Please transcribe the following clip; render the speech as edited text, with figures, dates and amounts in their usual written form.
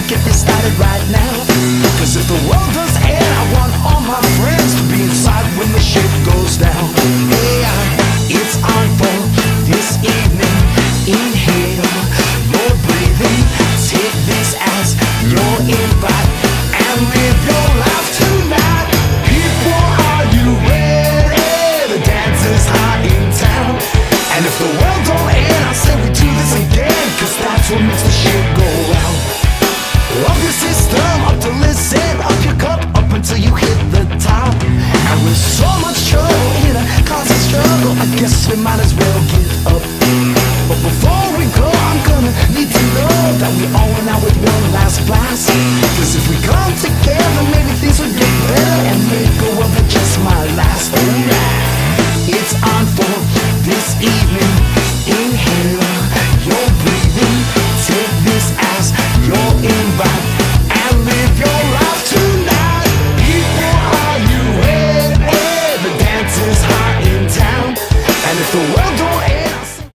gonna get this started right now. Cause if the world does end, I want all my friends to be inside when the shit goes down. Hey, it's on for this evening. Inhale, you're breathing. Take this as your invite and live your life tonight. People, are you ready? The dance is hot in town. And if the world don't end, I say we do this again. Cause that's what makes the shit go round. Up your system, up to listen. Up your cup, up until you hit the top. And with so much trouble in a constant struggle, I guess we might as well give up. But before we go, I'm gonna need to know that we all went out with one last blast. Cause if we come together, maybe things will get better. And maybe